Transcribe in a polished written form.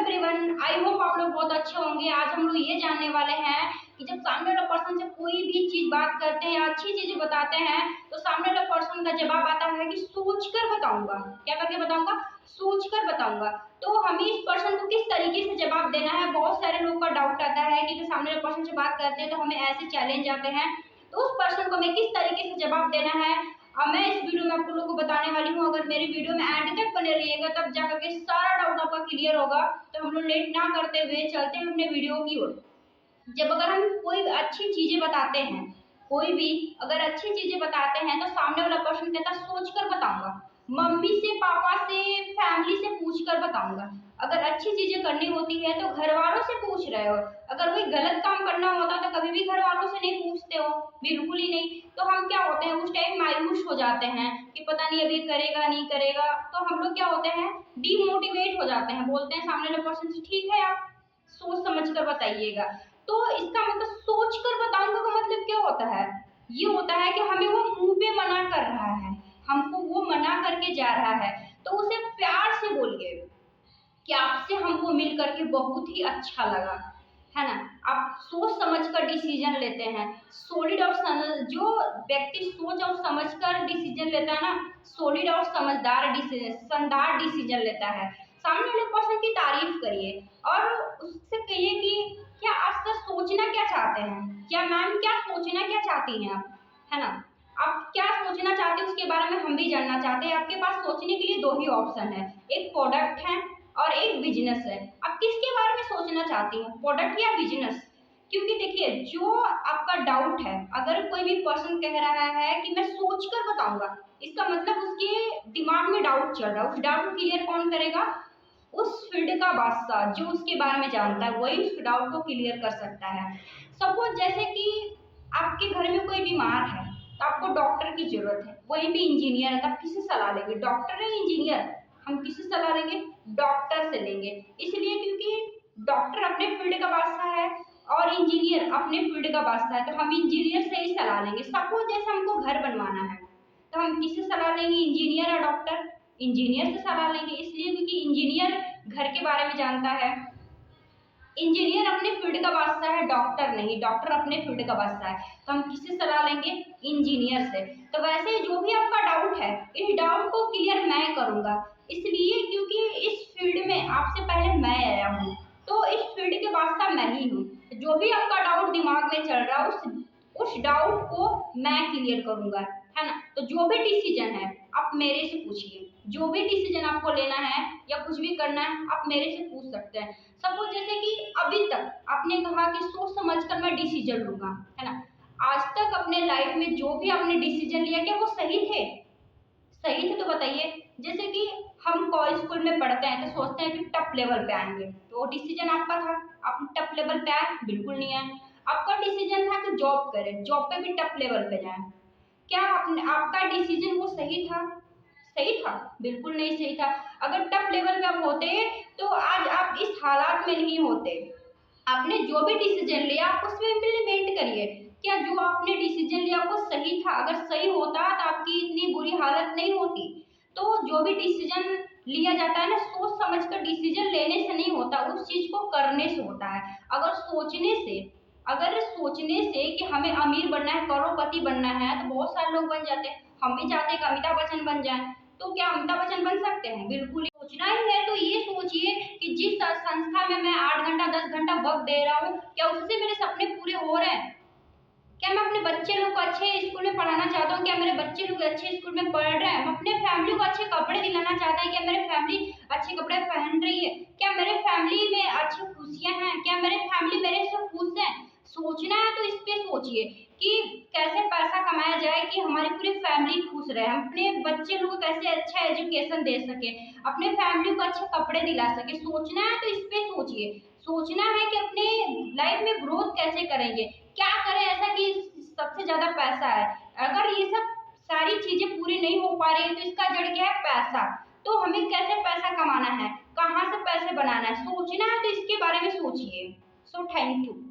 Everyone, I hope आप लोग बहुत अच्छे होंगे। आज हम लोग ये जानने वाले हैं कि जब सामने वाला पर्सन से कोई भी चीज बात करते हैं या अच्छी चीजें बताते हैं तो सामने वाला पर्सन का जवाब आता है कि सोच कर बताऊंगा। क्या करके बताऊंगा? सोच कर बताऊंगा। तो हमें इस पर्सन को किस तरीके से जवाब देना है, बहुत सारे लोग का डाउट आता है कि सामने वाले पर्सन से बात करते हैं तो हमें ऐसे चैलेंज आते हैं, तो उस पर्सन को हमें किस तरीके से जवाब देना है मैं इस वीडियो में आप लोगों को बताने वाली हूँ। अगर मेरी वीडियो में एंड तक बने रहिएगा तब जाकर के सारा डाउट आपका क्लियर होगा। तो हम लोग लेट ना करते हुए चलते हैं अपने वीडियो की ओर। जब अगर हम कोई अच्छी चीजें बताते हैं, कोई भी अगर अच्छी चीजें बताते हैं तो सामने वाला पर्सन कहता है सोच कर बताऊंगा, मम्मी से, पापा से, फैमिली से पूछ कर बताऊंगा। अगर अच्छी चीजें करनी होती है तो घर वालों से पूछ रहे हो, अगर कोई गलत काम करना होता तो कभी भी घर वालों से नहीं पूछते हो, बिल्कुल ही नहीं। तो हम क्या होते हैं उस टाइम मायूस हो जाते हैं कि पता नहीं अभी करेगा नहीं करेगा, तो हम लोग क्या होते हैं डीमोटिवेट हो जाते हैं, बोलते हैं सामने वाले पर्सन से ठीक है आप सोच समझ कर बताइएगा। तो इसका मतलब सोच कर बताऊंगा का मतलब क्या होता है? ये होता है कि हमें वो मुंह पे मना कर रहा है, हमको वो मना करके जा रहा है, तो उसे प्यार से बोलिए कि आपसे हमको मिल करके बहुत ही अच्छा लगा, है ना। आप सोच समझ कर डिसीजन लेते हैं, सॉलिड और जो व्यक्ति सोच और समझ कर डिसीजन लेता है ना, सॉलिड और समझदार डिसीजन, शानदार डिसीजन लेता है। सामने वाले पर्सन की तारीफ करिए और उससे कहिए कि क्या आप सर सोचना क्या चाहते हैं, क्या मैम क्या सोचना क्या चाहती हैं आप, है ना। आप क्या सोचना चाहते हैं उसके बारे में हम भी जानना चाहते हैं। आपके पास सोचने के लिए दो ही ऑप्शन है, एक प्रोडक्ट है और एक बिजनेस है। आप किसके बारे में सोचना चाहती हैं, प्रोडक्ट या बिजनेस? क्योंकि देखिए जो आपका डाउट है, अगर कोई भी पर्सन कह रहा है कि मैं सोच कर बताऊंगा, इसका मतलब उसके दिमाग में डाउट चल रहा है। उस डाउट क्लियर कौन करेगा? उस फील्ड का बादशाह जो उसके बारे में जानता है, वही उस डाउट को क्लियर कर सकता है। सपोज जैसे कि आपके घर में कोई बीमार है तो आपको डॉक्टर की जरूरत है, वही भी इंजीनियर है, तो आप किससे सलाह लेंगे, डॉक्टर या इंजीनियर? हम किससे सलाह लेंगे? डॉक्टर से लेंगे। इसलिए क्योंकि डॉक्टर अपने फील्ड का बादशाह है और इंजीनियर अपने फील्ड का बादशाह है, तो हम इंजीनियर से ही सलाह लेंगे। सपोज जैसे हमको घर बनवाना है तो हम किससे सलाह लेंगे, इंजीनियर या डॉक्टर? इंजीनियर से सलाह लेंगे, इसलिए क्योंकि इंजीनियर घर के बारे में जानता है। इंजीनियर अपने फील्ड का बादशाह है, डॉक्टर नहीं, डॉक्टर अपने फील्ड का बादशाह है, तो हम किससे सलाह लेंगे? इंजीनियर से। तो वैसे जो भी आपका डाउट है, इस डाउट को क्लियर मैं करूंगा, इसलिए क्योंकि इस फील्ड में आपसे पहले मैं आया हूँ, तो इस फील्ड के बादशाह मैं ही हूँ। जो भी आपका डाउट दिमाग में चल रहा है उस डाउट को मैं क्लियर करूंगा, है ना। तो जो भी डिसीजन है आप मेरे से पूछिए, जो भी डिसीजन आपको लेना है या कुछ भी करना है आप मेरे से पूछ सकते हैं। सपोज जैसे कि अभी तक आपने कहा कि सोच समझ कर मैं डिसीजन लूंगा, है ना। आज तक अपने लाइफ में जो भी आपने डिसीजन लिया क्या वो सही थे? सही थे तो बताइए। जैसे कि हम कॉलेज स्कूल में पढ़ते हैं तो सोचते हैं कि टॉप लेवल पे आएंगे, तो डिसीजन आपका था, आप टॉप लेवल पे आए? बिल्कुल नहीं आए। आपका डिसीजन था कि जॉब करें, जॉब पे भी टॉप लेवल पे जाए, क्या आपका डिसीजन वो सही था? सही था? बिल्कुल नहीं सही था। अगर टॉप लेवल पे आप होते तो आज आप इस हालात में नहीं होते। आपने जो भी डिसीजन लिया आप उसमें इम्प्लीमेंट करिए। क्या जो आपने डिसीजन लिया वो सही था? अगर सही होता तो आपकी इतनी बुरी हालत नहीं होती। तो जो भी डिसीजन लिया जाता है ना, सोच समझ कर डिसीजन लेने से नहीं होता, उस चीज को करने से होता है। अगर सोचने से कि हमें अमीर बनना है, करोड़पति बनना है, तो बहुत सारे लोग बन जाते हैं। हम भी चाहते हैं कि अमिताभ बच्चन बन जाए, तो क्या अमिताभ बच्चन बन सकते हैं? बिल्कुल ही। सोचना ही है तो ये सोचिए कि जिस संस्था में मैं 8 घंटा 10 घंटा वक्त दे रहा हूँ, क्या उससे मेरे सपने पूरे हो रहे हैं? क्या मैं अपने बच्चे लोग को अच्छे स्कूल में पढ़ाना चाहता हूँ? क्या मेरे बच्चे लोग अच्छे स्कूल में पढ़ रहे हैं? हम अपने फैमिली को अच्छे कपड़े दिलाना चाहते हैं? क्या मेरे फैमिली अच्छे कपड़े पहन रही है? क्या मेरे फैमिली में अच्छी खुशियां हैं? क्या मेरे फैमिली मेरे से खुश है? सोचना है तो इस पे सोचिए कि कैसे पैसा कमाया जाए कि हमारी पूरी फैमिली खुश रहे, हम अपने बच्चे लोग को कैसे अच्छा एजुकेशन दे सके, अपने फैमिली को अच्छे कपड़े दिला सके। सोचना है तो इस पे सोचिए। सोचना है कि अपने लाइफ में ग्रोथ कैसे करेंगे, क्या करें ऐसा कि सबसे ज्यादा पैसा है। अगर ये सब सारी चीजें पूरी नहीं हो पा रही है तो इसका जड़ क्या है? पैसा। तो हमें कैसे पैसा कमाना है, कहाँ से पैसे बनाना है, सोचना है तो इसके बारे में सोचिए। So thank you.